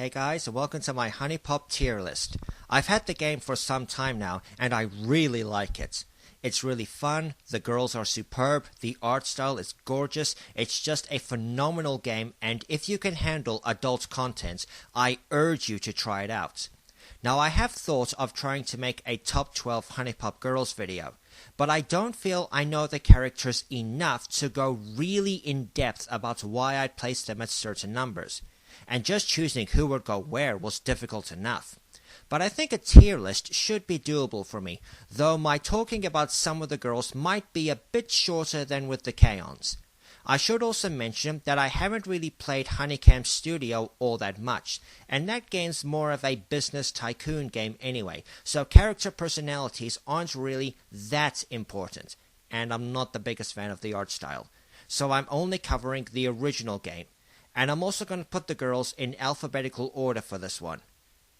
Hey guys, welcome to my Huniepop tier list. I've had the game for some time now, and I really like it. It's really fun, the girls are superb, the art style is gorgeous, it's just a phenomenal game, and if you can handle adult content, I urge you to try it out. Now I have thought of trying to make a top 12 Huniepop girls video, but I don't feel I know the characters enough to go really in depth about why I'd place them at certain numbers. And just choosing who would go where was difficult enough. But I think a tier list should be doable for me, though my talking about some of the girls might be a bit shorter than with the K-ons. I should also mention that I haven't really played Honeycomb Studio all that much, and that game's more of a business tycoon game anyway, so character personalities aren't really that important, and I'm not the biggest fan of the art style. So I'm only covering the original game. And I'm also going to put the girls in alphabetical order for this one.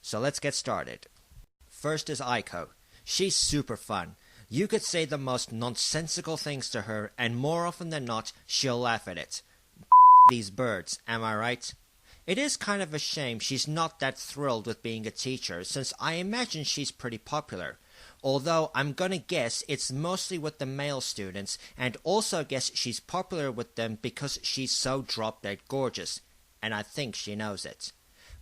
So let's get started. First is Aiko. She's super fun. You could say the most nonsensical things to her, and more often than not, she'll laugh at it. These birds, am I right? It is kind of a shame she's not that thrilled with being a teacher, since I imagine she's pretty popular. Although I'm gonna guess it's mostly with the male students, and also guess she's popular with them because she's so drop-dead gorgeous, and I think she knows it.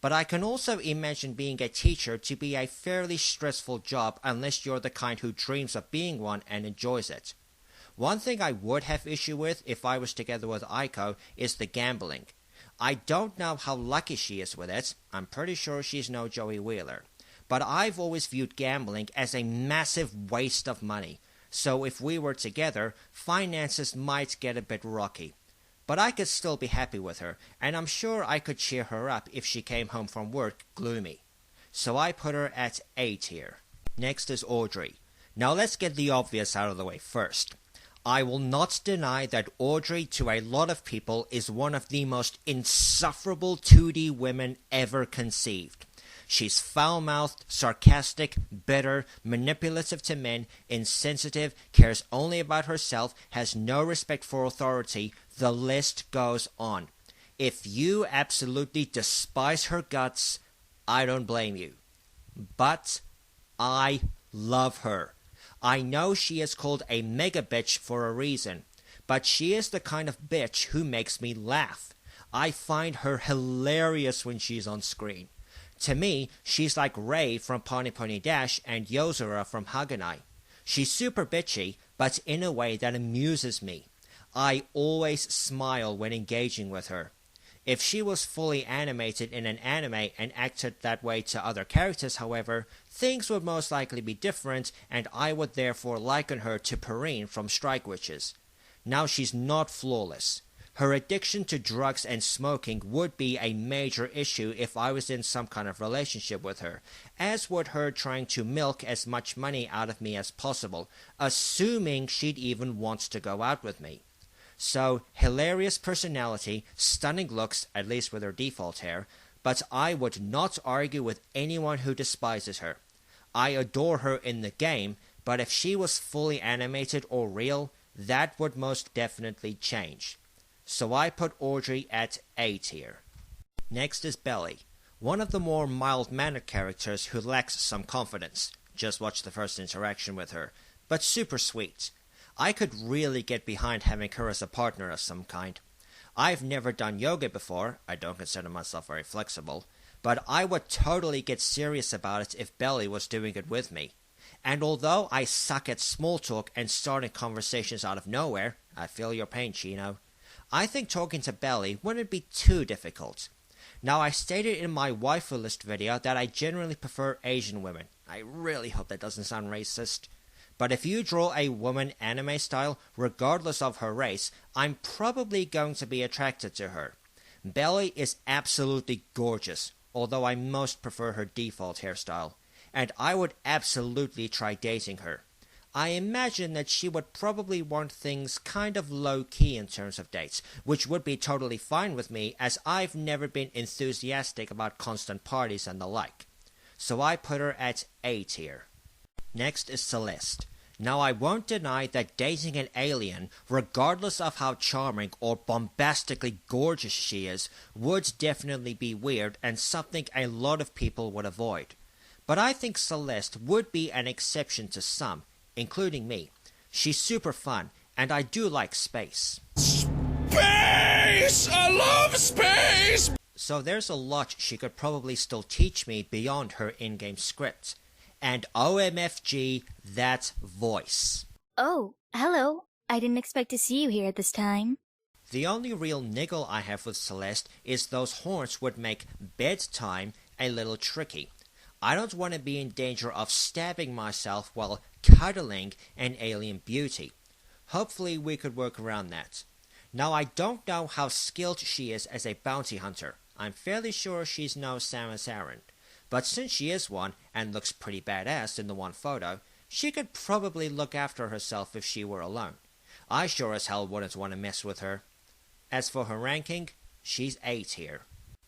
But I can also imagine being a teacher to be a fairly stressful job unless you're the kind who dreams of being one and enjoys it. One thing I would have issue with if I was together with Aiko is the gambling. I don't know how lucky she is with it, I'm pretty sure she's no Joey Wheeler. But I've always viewed gambling as a massive waste of money, so if we were together, finances might get a bit rocky. But I could still be happy with her, and I'm sure I could cheer her up if she came home from work gloomy. So I put her at A tier. Next is Audrey. Now let's get the obvious out of the way first. I will not deny that Audrey to a lot of people is one of the most insufferable 2D women ever conceived. She's foul-mouthed, sarcastic, bitter, manipulative to men, insensitive, cares only about herself, has no respect for authority. The list goes on. If you absolutely despise her guts, I don't blame you. But I love her. I know she is called a mega bitch for a reason, but she is the kind of bitch who makes me laugh. I find her hilarious when she's on screen. To me, she's like Ray from Pony Pony Dash and Yozora from Haganai. She's super bitchy, but in a way that amuses me. I always smile when engaging with her. If she was fully animated in an anime and acted that way to other characters, however, things would most likely be different, and I would therefore liken her to Perrine from Strike Witches. Now she's not flawless. Her addiction to drugs and smoking would be a major issue if I was in some kind of relationship with her, as would her trying to milk as much money out of me as possible, assuming she'd even want to go out with me. So, hilarious personality, stunning looks, at least with her default hair, but I would not argue with anyone who despises her. I adore her in the game, but if she was fully animated or real, that would most definitely change. So I put Audrey at A tier. Next is Belly, one of the more mild-mannered characters who lacks some confidence. Just watch the first interaction with her, but super sweet. I could really get behind having her as a partner of some kind. I've never done yoga before, I don't consider myself very flexible, but I would totally get serious about it if Belly was doing it with me. And although I suck at small talk and starting conversations out of nowhere, I feel your pain, Chino, I think talking to Belly wouldn't be too difficult. Now I stated in my waifu list video that I generally prefer Asian women. I really hope that doesn't sound racist. But if you draw a woman anime style, regardless of her race, I'm probably going to be attracted to her. Belly is absolutely gorgeous, although I most prefer her default hairstyle. And I would absolutely try dating her. I imagine that she would probably want things kind of low-key in terms of dates, which would be totally fine with me as I've never been enthusiastic about constant parties and the like. So I put her at A tier. Next is Celeste. Now I won't deny that dating an alien, regardless of how charming or bombastically gorgeous she is, would definitely be weird and something a lot of people would avoid. But I think Celeste would be an exception to some, including me. She's super fun, and I do like space. Space! I love space! So there's a lot she could probably still teach me beyond her in-game script. And OMFG, that voice. Oh, hello. I didn't expect to see you here at this time. The only real niggle I have with Celeste is those horns would make bedtime a little tricky. I don't want to be in danger of stabbing myself while cuddling an alien beauty. Hopefully we could work around that. Now I don't know how skilled she is as a bounty hunter. I'm fairly sure she's no Samus Aran. But since she is one, and looks pretty badass in the one photo, she could probably look after herself if she were alone. I sure as hell wouldn't want to mess with her. As for her ranking, she's A tier.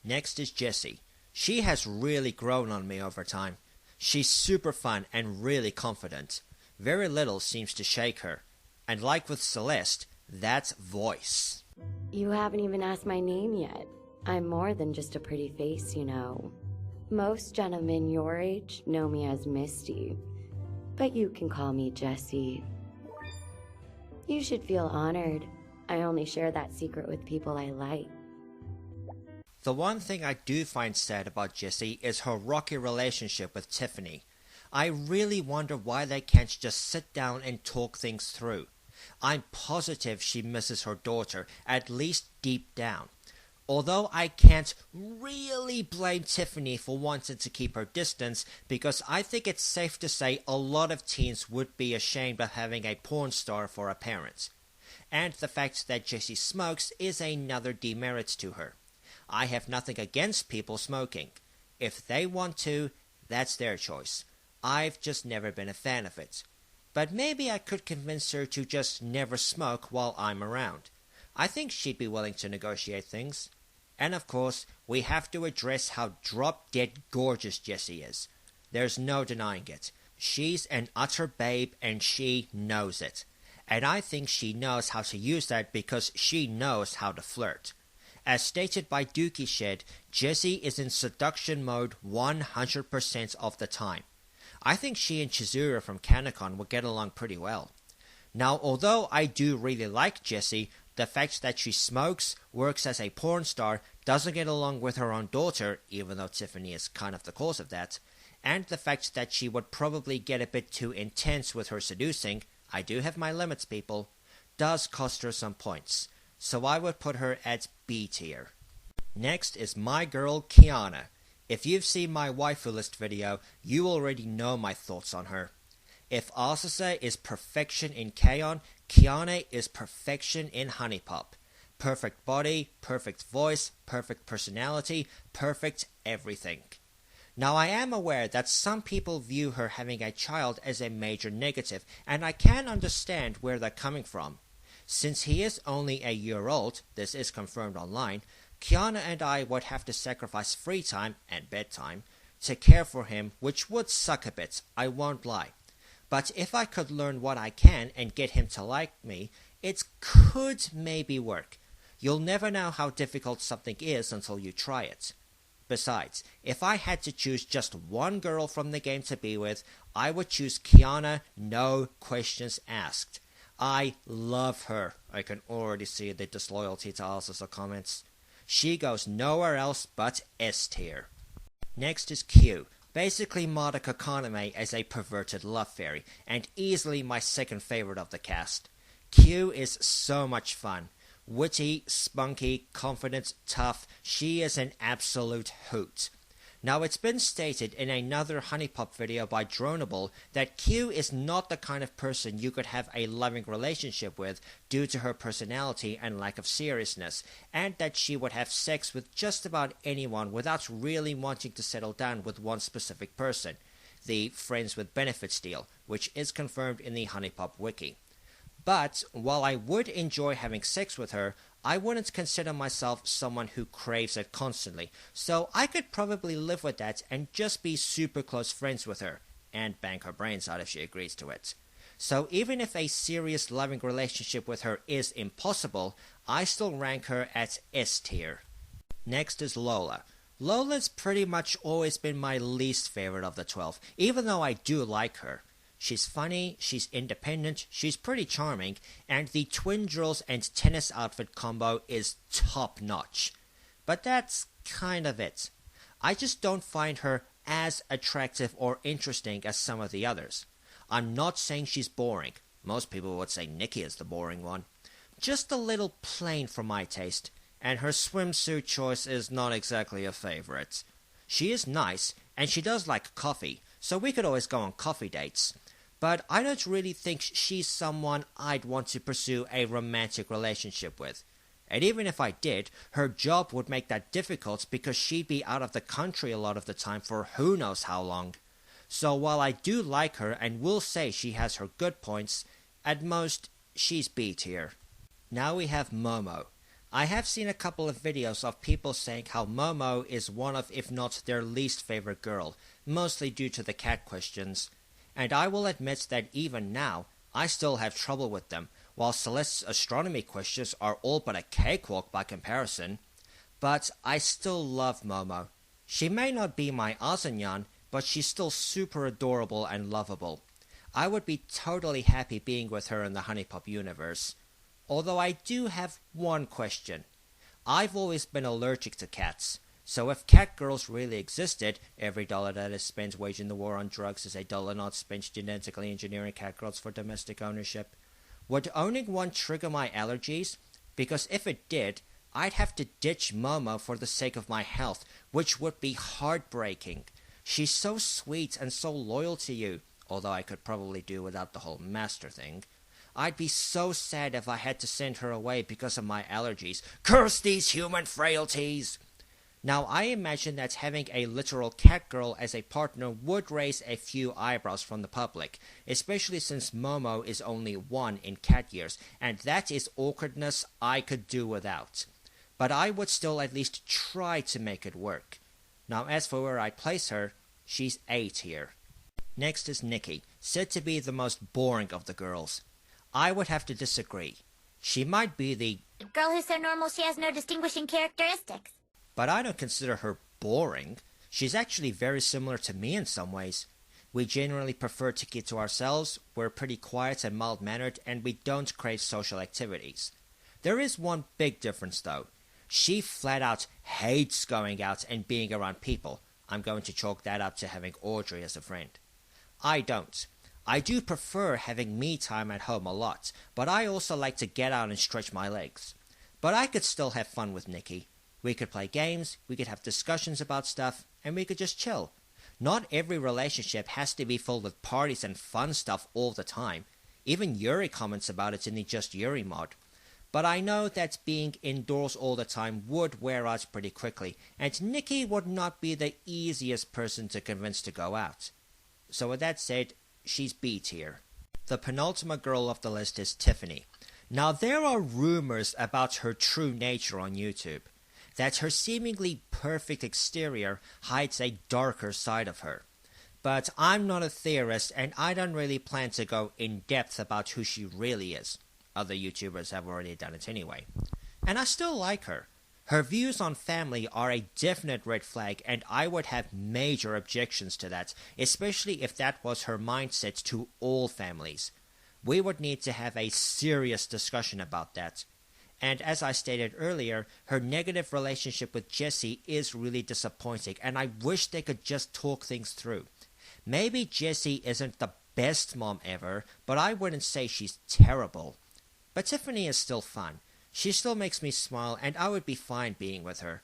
Next is Jessi. She has really grown on me over time. She's super fun and really confident. Very little seems to shake her. And like with Celeste, that's voice. You haven't even asked my name yet. I'm more than just a pretty face, you know. Most gentlemen your age know me as Misty, but you can call me Jessi. You should feel honored. I only share that secret with people I like. The one thing I do find sad about Jessi is her rocky relationship with Tiffany. I really wonder why they can't just sit down and talk things through. I'm positive she misses her daughter, at least deep down. Although I can't really blame Tiffany for wanting to keep her distance, because I think it's safe to say a lot of teens would be ashamed of having a porn star for a parent. And the fact that Jessi smokes is another demerit to her. I have nothing against people smoking. If they want to, that's their choice. I've just never been a fan of it. But maybe I could convince her to just never smoke while I'm around. I think she'd be willing to negotiate things. And of course, we have to address how drop-dead gorgeous Jessi is. There's no denying it. She's an utter babe and she knows it. And I think she knows how to use that because she knows how to flirt. As stated by Dookie Shed, Jessi is in seduction mode 100% of the time. I think she and Chizuru from Kanekon will get along pretty well. Now, although I do really like Jessi, the fact that she smokes, works as a porn star, doesn't get along with her own daughter, even though Tiffany is kind of the cause of that, and the fact that she would probably get a bit too intense with her seducing, I do have my limits, people, does cost her some points. So I would put her at B tier. Next is my girl Kiana. If you've seen my waifu list video, you already know my thoughts on her. If Asase is perfection in K-On!, Kiana is perfection in Huniepop. Perfect body, perfect voice, perfect personality, perfect everything. Now I am aware that some people view her having a child as a major negative, and I can understand where they're coming from. Since he is only a year old, this is confirmed online, Kiana and I would have to sacrifice free time and bedtime to care for him, which would suck a bit, I won't lie. But if I could learn what I can and get him to like me, it could maybe work. You'll never know how difficult something is until you try it. Besides, if I had to choose just one girl from the game to be with, I would choose Kiana, no questions asked. I love her. I can already see the disloyalty to Alsa's comments. She goes nowhere else but S tier. Next is Q. Basically Madoka Kaname as a perverted love fairy, and easily my second favorite of the cast. Q is so much fun. Witty, spunky, confident, tough, she is an absolute hoot. Now it's been stated in another Huniepop video by Dronable that Q is not the kind of person you could have a loving relationship with due to her personality and lack of seriousness, and that she would have sex with just about anyone without really wanting to settle down with one specific person, the friends with benefits deal, which is confirmed in the Huniepop wiki. But while I would enjoy having sex with her, I wouldn't consider myself someone who craves it constantly, so I could probably live with that and just be super close friends with her, and bang her brains out if she agrees to it. So even if a serious loving relationship with her is impossible, I still rank her at S tier. Next is Lola. Lola's pretty much always been my least favorite of the 12, even though I do like her. She's funny, she's independent, she's pretty charming, and the twin drills and tennis outfit combo is top notch. But that's kind of it. I just don't find her as attractive or interesting as some of the others. I'm not saying she's boring. Most people would say Nikki is the boring one. Just a little plain for my taste, and her swimsuit choice is not exactly a favorite. She is nice, and she does like coffee, so we could always go on coffee dates. But I don't really think she's someone I'd want to pursue a romantic relationship with. And even if I did, her job would make that difficult because she'd be out of the country a lot of the time for who knows how long. So while I do like her and will say she has her good points, at most, she's B tier. Now we have Momo. I have seen a couple of videos of people saying how Momo is one of, if not their least favorite girl, mostly due to the cat questions. And I will admit that even now, I still have trouble with them, while Celeste's astronomy questions are all but a cakewalk by comparison. But I still love Momo. She may not be my Azanyan, but she's still super adorable and lovable. I would be totally happy being with her in the Huniepop universe. Although I do have one question. I've always been allergic to cats, so if cat girls really existed, every dollar that is spent waging the war on drugs is a dollar not spent genetically engineering cat girls for domestic ownership. Would owning one trigger my allergies? Because if it did, I'd have to ditch Momo for the sake of my health, which would be heartbreaking. She's so sweet and so loyal to you, although I could probably do without the whole master thing. I'd be so sad if I had to send her away because of my allergies. Curse these human frailties! Now, I imagine that having a literal cat girl as a partner would raise a few eyebrows from the public, especially since Momo is only 1 in cat years, and that is awkwardness I could do without. But I would still at least try to make it work. Now, as for where I'd place her, she's A tier. Next is Nikki, said to be the most boring of the girls. I would have to disagree. She might be the girl who's so normal she has no distinguishing characteristics. But I don't consider her boring. She's actually very similar to me in some ways. We generally prefer to keep to ourselves, we're pretty quiet and mild-mannered, and we don't crave social activities. There is one big difference though. She flat out hates going out and being around people. I'm going to chalk that up to having Audrey as a friend. I don't. I do prefer having me time at home a lot, but I also like to get out and stretch my legs. But I could still have fun with Nikki. We could play games, we could have discussions about stuff, and we could just chill. Not every relationship has to be filled with parties and fun stuff all the time. Even Yuri comments about it in the Just Yuri mod. But I know that being indoors all the time would wear out pretty quickly, and Nikki would not be the easiest person to convince to go out. So with that said, she's B tier. The penultimate girl of the list is Tiffany. Now there are rumors about her true nature on YouTube. That her seemingly perfect exterior hides a darker side of her. But I'm not a theorist and I don't really plan to go in depth about who she really is. Other YouTubers have already done it anyway. And I still like her. Her views on family are a definite red flag and I would have major objections to that, especially if that was her mindset to all families. We would need to have a serious discussion about that. And as I stated earlier, her negative relationship with Jessi is really disappointing, and I wish they could just talk things through. Maybe Jessi isn't the best mom ever, but I wouldn't say she's terrible. But Tiffany is still fun. She still makes me smile, and I would be fine being with her.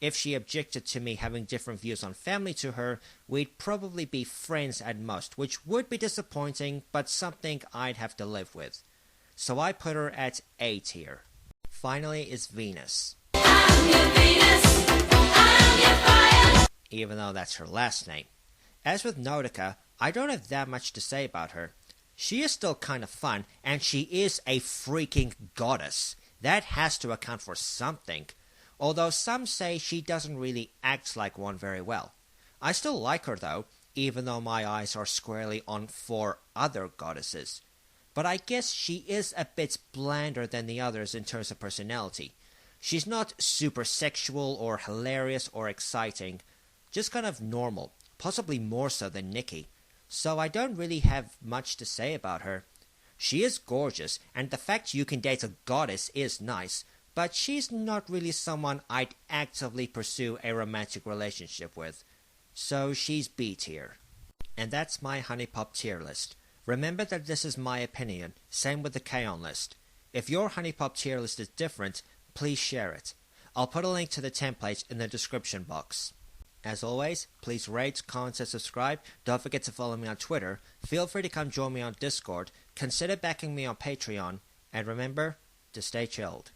If she objected to me having different views on family to her, we'd probably be friends at most, which would be disappointing, but something I'd have to live with. So I put her at A tier. Finally is Venus. I'm your Venus, I'm your fire. Even though that's her last name. As with Nautica, I don't have that much to say about her. She is still kind of fun, and she is a freaking goddess. That has to account for something. Although some say she doesn't really act like one very well. I still like her though, even though my eyes are squarely on 4 other goddesses. but I guess she is a bit blander than the others in terms of personality. She's not super sexual or hilarious or exciting, just kind of normal, possibly more so than Nikki. So I don't really have much to say about her. She is gorgeous, and the fact you can date a goddess is nice, but she's not really someone I'd actively pursue a romantic relationship with. So she's B tier. And that's my Huniepop tier list. Remember that this is my opinion, same with the K-On! List. If your Huniepop tier list is different, please share it. I'll put a link to the template in the description box. As always, please rate, comment, and subscribe. Don't forget to follow me on Twitter. Feel free to come join me on Discord. Consider backing me on Patreon. And remember to stay chilled.